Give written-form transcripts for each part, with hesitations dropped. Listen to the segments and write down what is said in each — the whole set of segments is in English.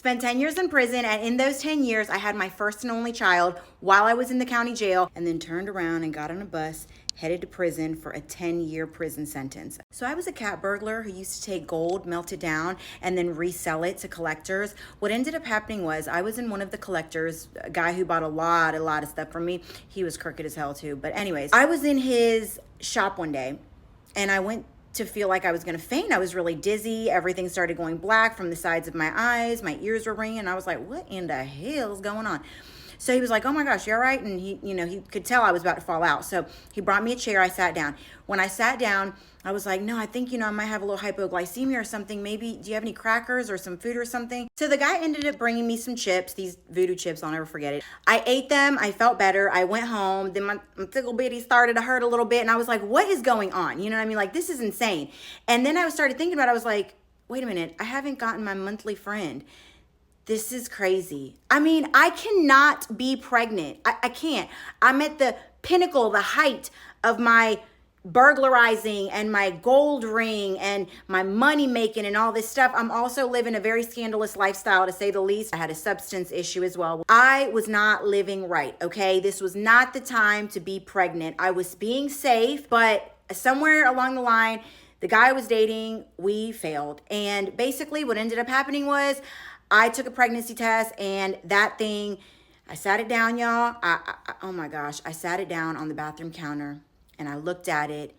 Spent 10 years in prison, and in those 10 years, I had my first and only child while I was in the county jail, and then turned around and got on a bus, headed to prison for a 10-year prison sentence. So I was a cat burglar who used to take gold, melt it down, and then resell it to collectors. What ended up happening was I was in one of the collectors, a guy who bought a lot of stuff from me. He was crooked as hell too. But anyways, I was in his shop one day, and I went to feel like I was gonna faint. I was really dizzy. Everything started going black from the sides of my eyes. My ears were ringing. I was like, what in the hell is going on? So he was like, oh my gosh, you all right? And he could tell I was about to fall out. So he brought me a chair. I sat down. When I sat down, I was like, no, I think, I might have a little hypoglycemia or something. Maybe, do you have any crackers or some food or something? So the guy ended up bringing me some chips, these voodoo chips, I'll never forget it. I ate them, I felt better, I went home, then my tickle bitty started to hurt a little bit, and I was like, what is going on? You know what I mean? Like, this is insane. And then I started thinking about it, I was like, wait a minute, I haven't gotten my monthly friend. This is crazy. I mean, I cannot be pregnant. I can't. I'm at the pinnacle, the height of my burglarizing and my gold ring and my money making and all this stuff. I'm also living a very scandalous lifestyle, to say the least. I had a substance issue as well. I was not living right, okay? This was not the time to be pregnant. I was being safe, but somewhere along the line, the guy I was dating, we failed. And basically what ended up happening was I took a pregnancy test, and that thing, I sat it down, y'all. Oh my gosh, I sat it down on the bathroom counter, and I looked at it,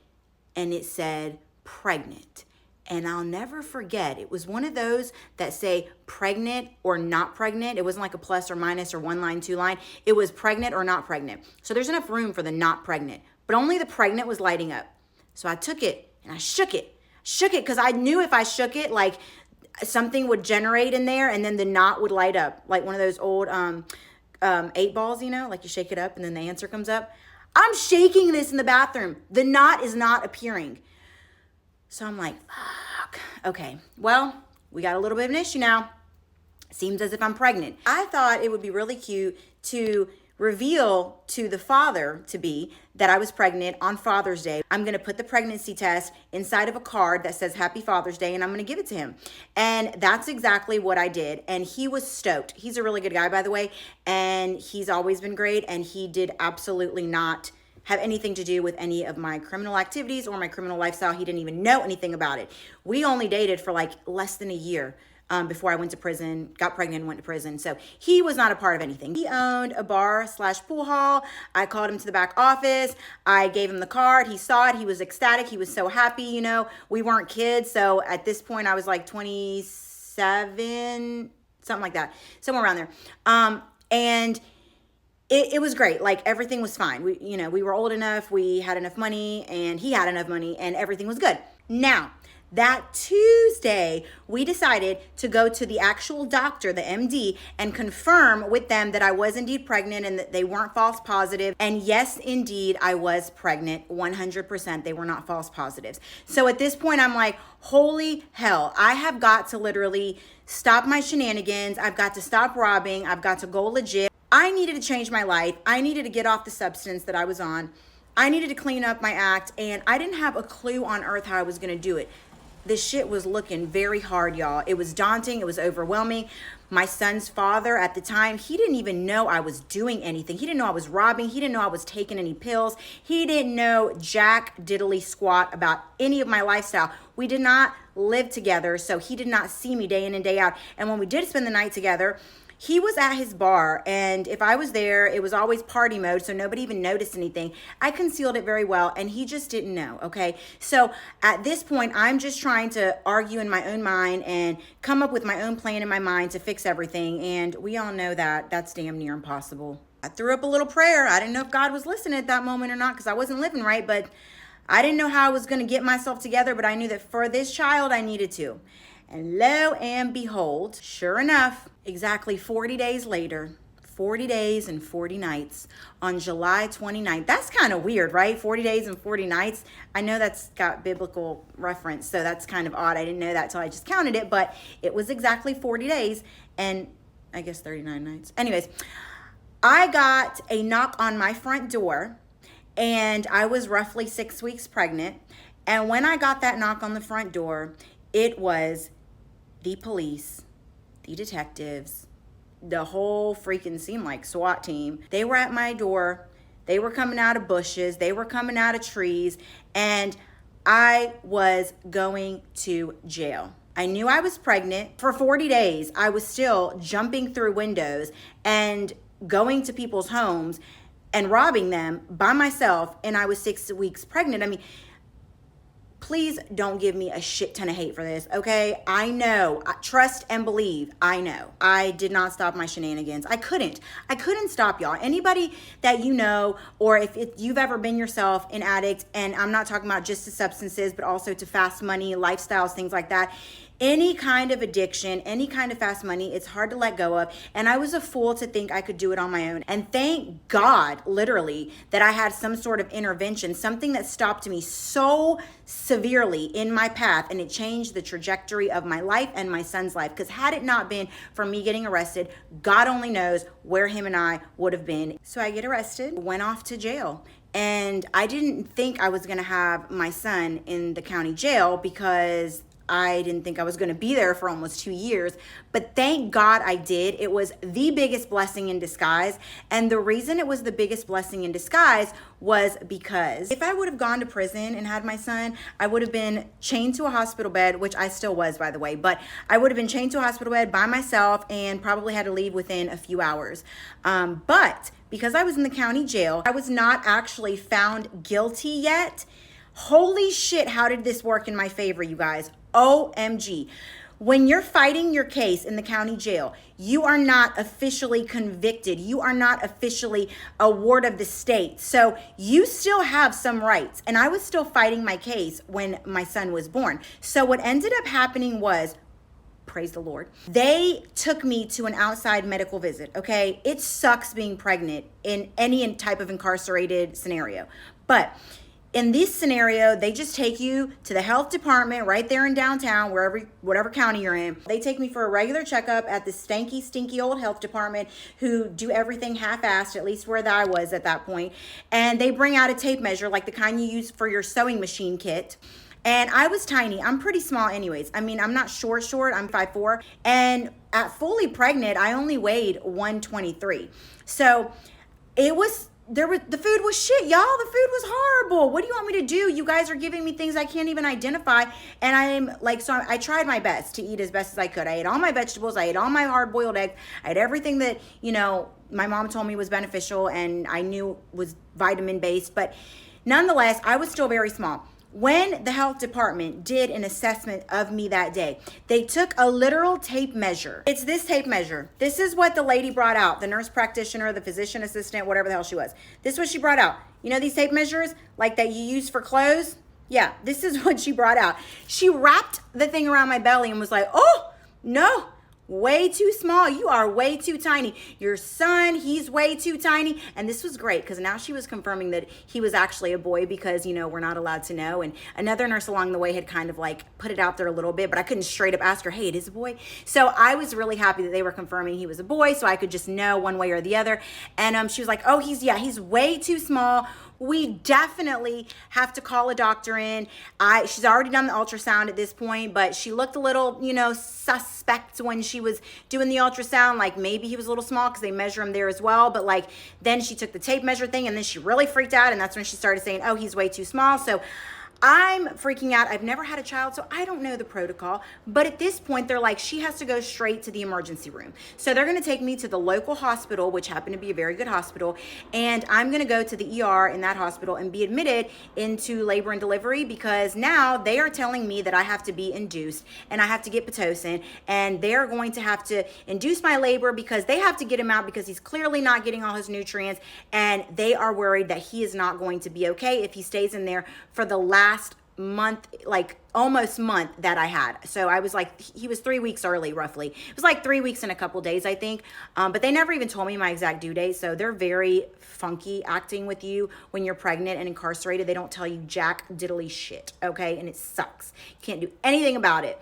and it said pregnant. And I'll never forget, it was one of those that say pregnant or not pregnant. It wasn't like a plus or minus or one line, two line. It was pregnant or not pregnant. So there's enough room for the not pregnant, but only the pregnant was lighting up. So I took it and I shook it. Because I knew if I shook it, like something would generate in there, and then the knot would light up, like one of those old 8 balls, like you shake it up and then the answer comes up. I'm shaking this in the bathroom. The knot is not appearing. So I'm like, fuck. Okay, well, we got a little bit of an issue now. Seems as if I'm pregnant. I thought it would be really cute to reveal to the father-to-be that I was pregnant on Father's Day. I'm gonna put the pregnancy test inside of a card that says Happy Father's Day, and I'm gonna give it to him. And that's exactly what I did. And he was stoked. He's a really good guy, by the way, and he's always been great, and he did absolutely not have anything to do with any of my criminal activities or my criminal lifestyle. He didn't even know anything about it. We only dated for like less than a year. Before I went to prison, got pregnant and went to prison. So he was not a part of anything. He owned a bar/pool hall. I called him to the back office. I gave him the card. He saw it. He was ecstatic. He was so happy. We weren't kids. So at this point I was like 27, something like that, somewhere around there. And it was great. Like, everything was fine. We were old enough. We had enough money, and he had enough money, and everything was good. Now, that Tuesday, we decided to go to the actual doctor, the MD, and confirm with them that I was indeed pregnant and that they weren't false positive. And yes, indeed, I was pregnant, 100%. They were not false positives. So at this point, I'm like, holy hell, I have got to literally stop my shenanigans. I've got to stop robbing. I've got to go legit. I needed to change my life. I needed to get off the substance that I was on. I needed to clean up my act, and I didn't have a clue on earth how I was going to do it. This shit was looking very hard, y'all. It was daunting. It was overwhelming. My son's father at the time, he didn't even know I was doing anything. He didn't know I was robbing. He didn't know I was taking any pills. He didn't know jack diddly squat about any of my lifestyle. We did not live together, so he did not see me day in and day out. And when we did spend the night together, he was at his bar, and if I was there, it was always party mode, so nobody even noticed anything. I concealed it very well, and he just didn't know, okay? So at this point, I'm just trying to argue in my own mind and come up with my own plan in my mind to fix everything, and we all know that that's damn near impossible. I threw up a little prayer. I didn't know if God was listening at that moment or not, because I wasn't living right, but I didn't know how I was going to get myself together, but I knew that for this child, I needed to. And lo and behold, sure enough, exactly 40 days later, 40 days and 40 nights, on July 29th. That's kind of weird, right? 40 days and 40 nights. I know that's got biblical reference, so that's kind of odd. I didn't know that till I just counted it, but it was exactly 40 days and I guess 39 nights. Anyways, I got a knock on my front door, and I was roughly 6 weeks pregnant. And when I got that knock on the front door, it was the police the detectives, the whole freaking seemed like SWAT team, they were at my door. They were coming out of bushes. They were coming out of trees. And I was going to jail. I knew I was pregnant. For 40 days, I was still jumping through windows and going to people's homes and robbing them by myself. And I was 6 weeks pregnant. I mean, please don't give me a shit ton of hate for this, okay? I know, trust and believe, I know. I did not stop my shenanigans. I couldn't stop, y'all. Anybody that you know, or if you've ever been yourself an addict, and I'm not talking about just to substances, but also to fast money, lifestyles, things like that. Any kind of addiction, any kind of fast money, it's hard to let go of. And I was a fool to think I could do it on my own. And thank God, literally, that I had some sort of intervention, something that stopped me so severely in my path, and it changed the trajectory of my life and my son's life. Because had it not been for me getting arrested, God only knows where him and I would have been. So I get arrested, went off to jail. And I didn't think I was gonna have my son in the county jail because I didn't think I was going to be there for almost 2 years, but thank God I did. It was the biggest blessing in disguise. And the reason it was the biggest blessing in disguise was because if I would have gone to prison and had my son, I would have been chained to a hospital bed, which I still was, by the way, but I would have been chained to a hospital bed by myself and probably had to leave within a few hours. But because I was in the county jail, I was not actually found guilty yet. Holy shit, how did this work in my favor, you guys? OMG. When you're fighting your case in the county jail, you are not officially convicted. You are not officially a ward of the state. So you still have some rights. And I was still fighting my case when my son was born. So what ended up happening was, praise the Lord, they took me to an outside medical visit, okay? It sucks being pregnant in any type of incarcerated scenario. But in this scenario, they just take you to the health department right there in downtown, whatever county you're in. They take me for a regular checkup at the stinky old health department who do everything half-assed, at least where I was at that point. And they bring out a tape measure like the kind you use for your sewing machine kit. And I was tiny. I'm pretty small anyways. I mean, I'm not short. I'm 5'4". And at fully pregnant, I only weighed 123. So it was... the food was shit, y'all. The food was horrible. What do you want me to do? You guys are giving me things I can't even identify. And I'm like, so I tried my best to eat as best as I could. I ate all my vegetables. I ate all my hard-boiled eggs. I had everything that, my mom told me was beneficial and I knew was vitamin-based. But nonetheless, I was still very small. When the health department did an assessment of me that day, they took a literal tape measure. It's this tape measure. This is what the lady brought out, the nurse practitioner, the physician assistant, whatever the hell she was. This is what she brought out. You know these tape measures like that you use for clothes? Yeah, this is what she brought out. She wrapped the thing around my belly and was like, oh, no. Way too small. You are way too tiny. Your son, he's way too tiny. And this was great because now she was confirming that he was actually a boy because, we're not allowed to know. And another nurse along the way had kind of like put it out there a little bit, but I couldn't straight up ask her, hey, it is a boy. So I was really happy that they were confirming he was a boy so I could just know one way or the other. And she was like, oh, he's way too small. We definitely have to call a doctor in. She's already done the ultrasound at this point, but she looked a little, suspect when she was doing the ultrasound, like maybe he was a little small because they measure him there as well. But like, then she took the tape measure thing and then she really freaked out. And that's when she started saying, oh, he's way too small. So I'm freaking out. I've never had a child, so I don't know the protocol. But at this point, they're like, she has to go straight to the emergency room. So they're going to take me to the local hospital, which happened to be a very good hospital. And I'm going to go to the ER in that hospital and be admitted into labor and delivery because now they are telling me that I have to be induced and I have to get Pitocin. And they're going to have to induce my labor because they have to get him out because he's clearly not getting all his nutrients. And they are worried that he is not going to be okay if he stays in there for the last month, like almost month that I had. So I was like, he was 3 weeks early, roughly. It was like 3 weeks and a couple days, I think. But they never even told me my exact due date. So they're very funky acting with you when you're pregnant and incarcerated. They don't tell you jack diddly shit, okay? And it sucks. You can't do anything about it.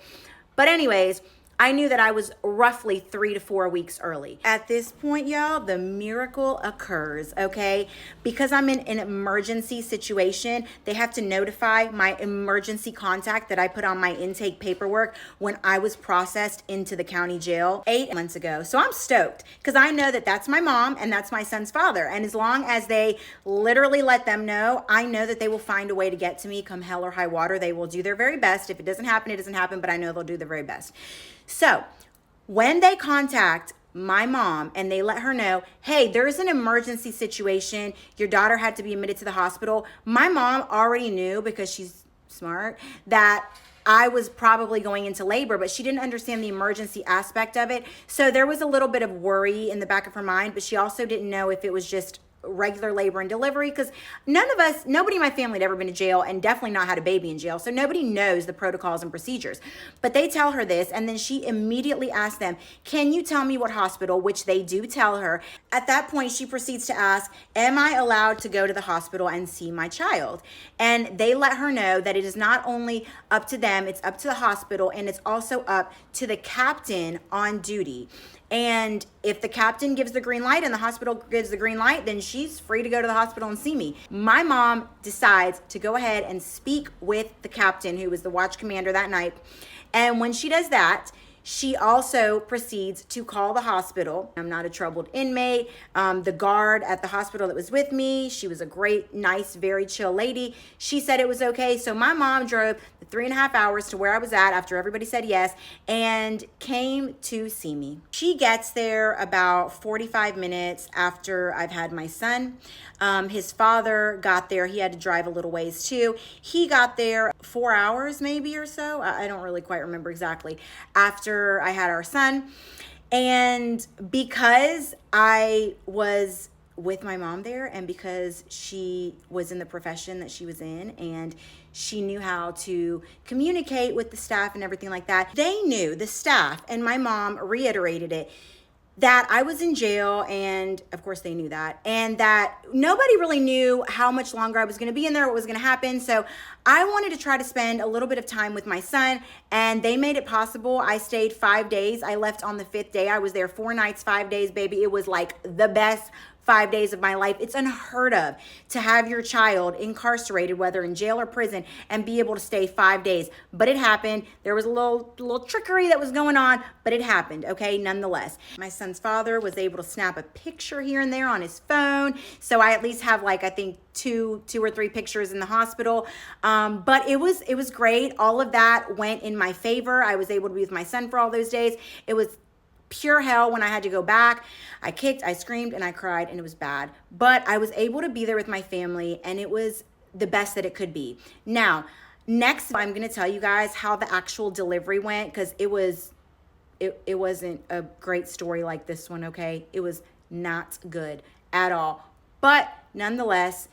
But anyways, I knew that I was roughly 3 to 4 weeks early. At this point, y'all, the miracle occurs, okay? Because I'm in an emergency situation, they have to notify my emergency contact that I put on my intake paperwork when I was processed into the county jail 8 months ago. So I'm stoked because I know that that's my mom and that's my son's father. And as long as they literally let them know, I know that they will find a way to get to me come hell or high water. They will do their very best. If it doesn't happen, it doesn't happen, but I know they'll do their very best. So when they contact my mom and they let her know, hey, there's an emergency situation, your daughter had to be admitted to the hospital, my mom already knew, because she's smart, that I was probably going into labor, but she didn't understand the emergency aspect of it. So there was a little bit of worry in the back of her mind, but she also didn't know if it was just regular labor and delivery, because nobody in my family had ever been to jail and definitely not had a baby in jail. So nobody knows the protocols and procedures. But they tell her this, and then she immediately asks them, can you tell me what hospital? Which they do tell her. At that point, she proceeds to ask, am I allowed to go to the hospital and see my child? And they let her know that it is not only up to them, it's up to the hospital, and it's also up to the captain on duty. And if the captain gives the green light and the hospital gives the green light, then she's free to go to the hospital and see me. My mom decides to go ahead and speak with the captain, who was the watch commander that night. And when she does that, she also proceeds to call the hospital. I'm not a troubled inmate. The guard at the hospital that was with me, she was a great, nice, very chill lady. She said it was okay. So my mom drove the 3.5 hours to where I was at after everybody said yes and came to see me. She gets there about 45 minutes after I've had my son. His father got there. He had to drive a little ways too. He got there 4 hours maybe or so. I don't really quite remember exactly. After I had our son. And because I was with my mom there, and because she was in the profession that she was in, and she knew how to communicate with the staff and everything like that, they knew, the staff, and my mom reiterated it, that I was in jail, and of course they knew that, and that nobody really knew how much longer I was going to be in there, what was going to happen. So I wanted to try to spend a little bit of time with my son, and they made it possible. I stayed 5 days. I left on the 5th day. I was there 4 nights, 5 days, baby. It was like the best 5 days of my life. It's unheard of to have your child incarcerated, whether in jail or prison, and be able to stay 5 days. But it happened. There was a little trickery that was going on, but it happened, okay, nonetheless. My son's father was able to snap a picture here and there on his phone. So I at least have, like, I think two or three pictures in the hospital. But it was great. All of that went in my favor. I was able to be with my son for all those days. It was pure hell when I had to go back. I kicked, I screamed, and I cried, and it was bad. But I was able to be there with my family, and it was the best that it could be. Now, next, I'm going to tell you guys how the actual delivery went, because it wasn't a great story like this one, okay? It was not good at all. But nonetheless,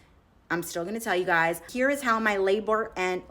I'm still going to tell you guys. Here is how my labor and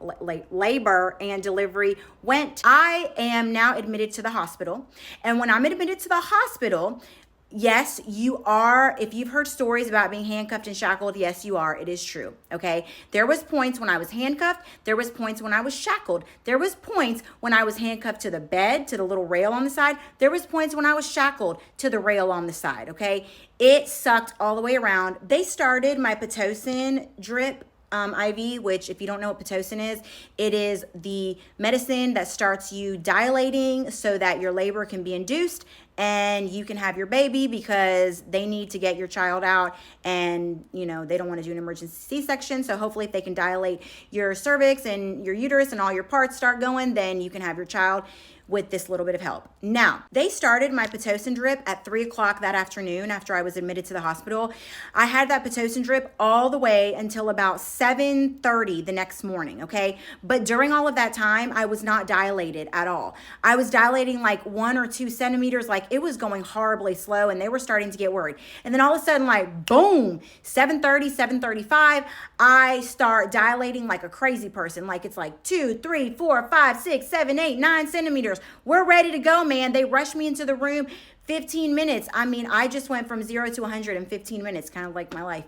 delivery went. I am now admitted to the hospital. And when I'm admitted to the hospital, yes, you are. If you've heard stories about being handcuffed and shackled, yes, you are. It is true. Okay. There was points when I was handcuffed. There was points when I was shackled. There was points when I was handcuffed to the bed, to the little rail on the side. There was points when I was shackled to the rail on the side. Okay. It sucked all the way around. They started my Pitocin drip IV, which, if you don't know what Pitocin is, it is the medicine that starts you dilating so that your labor can be induced and you can have your baby, because they need to get your child out, and they don't want to do an emergency C-section. So hopefully if they can dilate your cervix and your uterus and all your parts start going, then you can have your child with this little bit of help. Now, they started my Pitocin drip at 3 o'clock that afternoon after I was admitted to the hospital. I had that Pitocin drip all the way until about 7:30 the next morning, okay? But during all of that time, I was not dilated at all. I was dilating like 1 or 2 centimeters, like it was going horribly slow, and they were starting to get worried. And then all of a sudden, like boom, 7:30, 7:35, I start dilating like a crazy person. Like it's like 2, 3, 4, 5, 6, 7, 8, 9 centimeters. We're ready to go, man. They rushed me into the room. 15 minutes. I mean, I just went from 0 to 100 in 15 minutes, kind of like my life.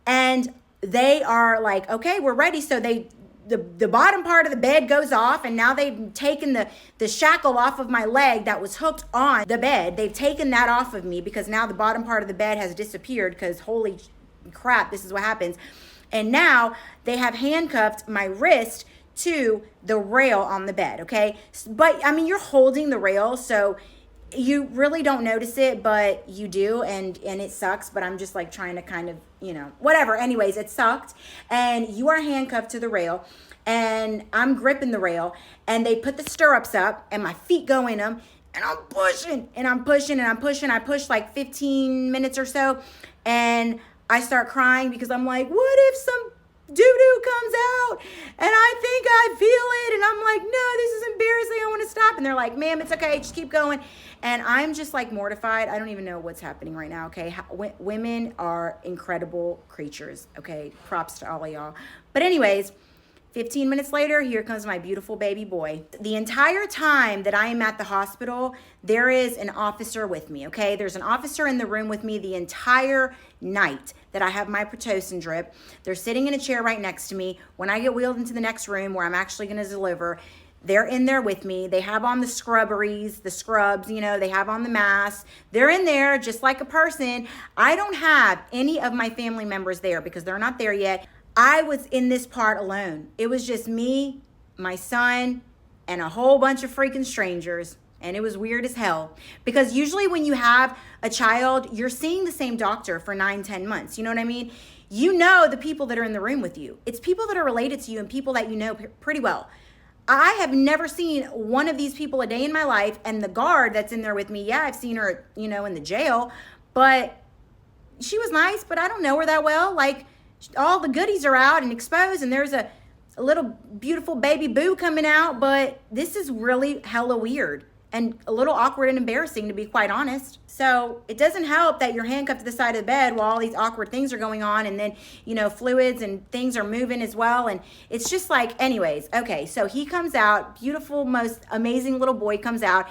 And they are like, okay, we're ready. So they the bottom part of the bed goes off, and now they've taken the shackle off of my leg that was hooked on the bed. They've taken that off of me because now the bottom part of the bed has disappeared, because holy crap, this is what happens. And now they have handcuffed my wrist to the rail on the bed, okay? But I mean, you're holding the rail, so you really don't notice it, but you do, and it sucks. But I'm just like trying to kind of, whatever. Anyways, it sucked, and you are handcuffed to the rail, and I'm gripping the rail, and they put the stirrups up, and my feet go in them, and I'm pushing, and I'm pushing, and I'm pushing. I push like 15 minutes or so, and I start crying because I'm like, what if some doo-doo comes out and I think I feel it, and I'm like, no, this is embarrassing, I want to stop. And they're like, ma'am, it's okay, just keep going. And I'm just like mortified. I don't even know what's happening right now, okay? Women are incredible creatures, okay? Props to all of y'all. But anyways, 15 minutes later, here comes my beautiful baby boy. The entire time that I am at the hospital, there is an officer with me, okay? There's an officer in the room with me the entire night that I have my Pitocin drip. They're sitting in a chair right next to me. When I get wheeled into the next room where I'm actually gonna deliver, they're in there with me. They have on the scrubs, they have on the masks. They're in there just like a person. I don't have any of my family members there because they're not there yet. I was in this part alone. It was just me, my son, and a whole bunch of freaking strangers. And it was weird as hell. Because usually when you have a child, you're seeing the same doctor for 9-10 months. You know what I mean? You know the people that are in the room with you. It's people that are related to you and people that you know pretty well. I have never seen one of these people a day in my life. And the guard that's in there with me, yeah, I've seen her, in the jail. But she was nice, but I don't know her that well. Like, all the goodies are out and exposed, and there's a little beautiful baby boo coming out, but this is really hella weird and a little awkward and embarrassing, to be quite honest. So it doesn't help that you're handcuffed to the side of the bed while all these awkward things are going on, and then, fluids and things are moving as well, and it's just like, anyways, okay, so he comes out, beautiful, most amazing little boy comes out.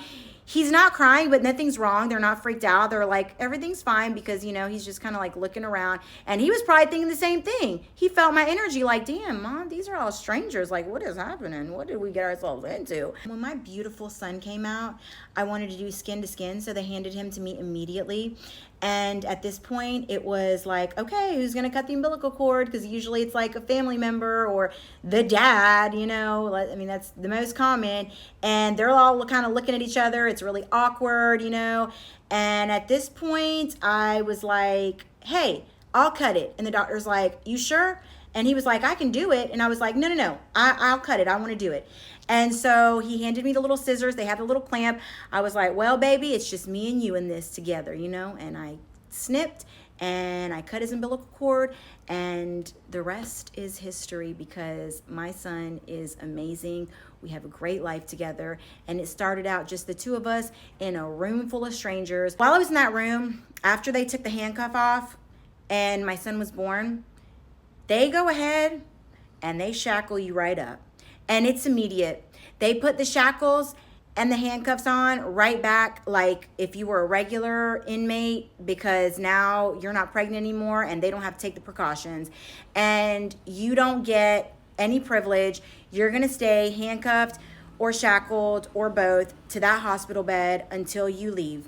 He's not crying, but nothing's wrong. They're not freaked out. They're like, everything's fine, because, he's just kind of like looking around. And he was probably thinking the same thing. He felt my energy like, damn, Mom, these are all strangers. Like, what is happening? What did we get ourselves into? When my beautiful son came out, I wanted to do skin to skin, so they handed him to me immediately. And at this point, it was like, okay, who's going to cut the umbilical cord? Because usually it's like a family member or the dad, I mean, that's the most common. And they're all kind of looking at each other. It's really awkward, And at this point, I was like, hey, I'll cut it. And the doctor's like, you sure? And he was like, I can do it. And I was like, no, I'll cut it. I want to do it. And so he handed me the little scissors. They had the little clamp. I was like, well, baby, it's just me and you in this together, And I snipped and I cut his umbilical cord, and the rest is history, because my son is amazing. We have a great life together, and it started out just the two of us in a room full of strangers. While I was in that room, after they took the handcuff off and my son was born, they go ahead and they shackle you right up. And it's immediate. They put the shackles and the handcuffs on right back like if you were a regular inmate, because now you're not pregnant anymore and they don't have to take the precautions. And you don't get any privilege. You're going to stay handcuffed or shackled or both to that hospital bed until you leave.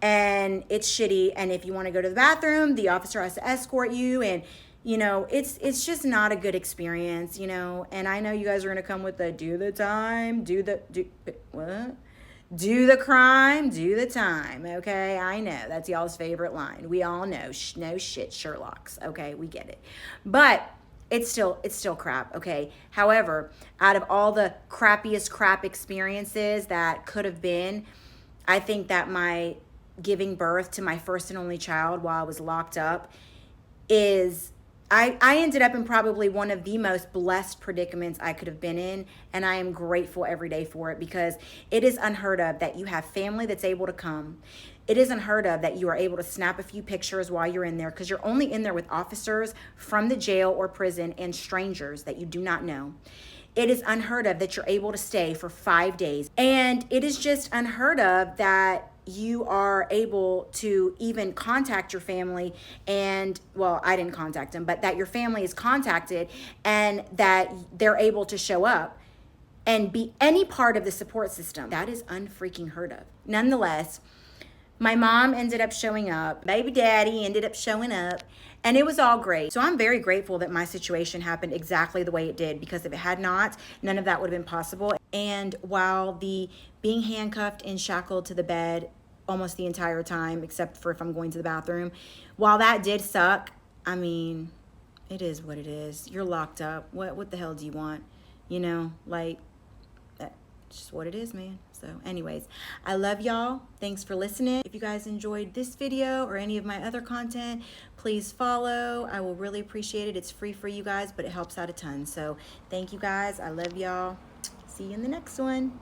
And it's shitty. And if you want to go to the bathroom, the officer has to escort you, and it's just not a good experience, and I know you guys are going to come with the do the crime, do the time, okay? I know, that's y'all's favorite line. We all know, no shit, Sherlocks, okay? We get it. But it's still crap, okay? However, out of all the crappiest crap experiences that could have been, I think that my giving birth to my first and only child while I was locked up is... I ended up in probably one of the most blessed predicaments I could have been in, and I am grateful every day for it, because it is unheard of that you have family that's able to come. It is unheard of that you are able to snap a few pictures while you're in there, because you're only in there with officers from the jail or prison and strangers that you do not know. It is unheard of that you're able to stay for 5 days. And it is just unheard of that you are able to even contact your family, and well, I didn't contact them, but that your family is contacted and that they're able to show up and be any part of the support system. That is unfreaking heard of. Nonetheless, my mom ended up showing up, baby daddy ended up showing up, and it was all great. So I'm very grateful that my situation happened exactly the way it did, because if it had not, none of that would have been possible. And while the being handcuffed and shackled to the bed almost the entire time, except for if I'm going to the bathroom, while that did suck, I mean, it is what it is. You're locked up. What the hell do you want? You know, like, that's just what it is, man. So anyways, I love y'all. Thanks for listening. If you guys enjoyed this video or any of my other content, please follow. I will really appreciate it. It's free for you guys, but it helps out a ton. So thank you guys. I love y'all. See you in the next one.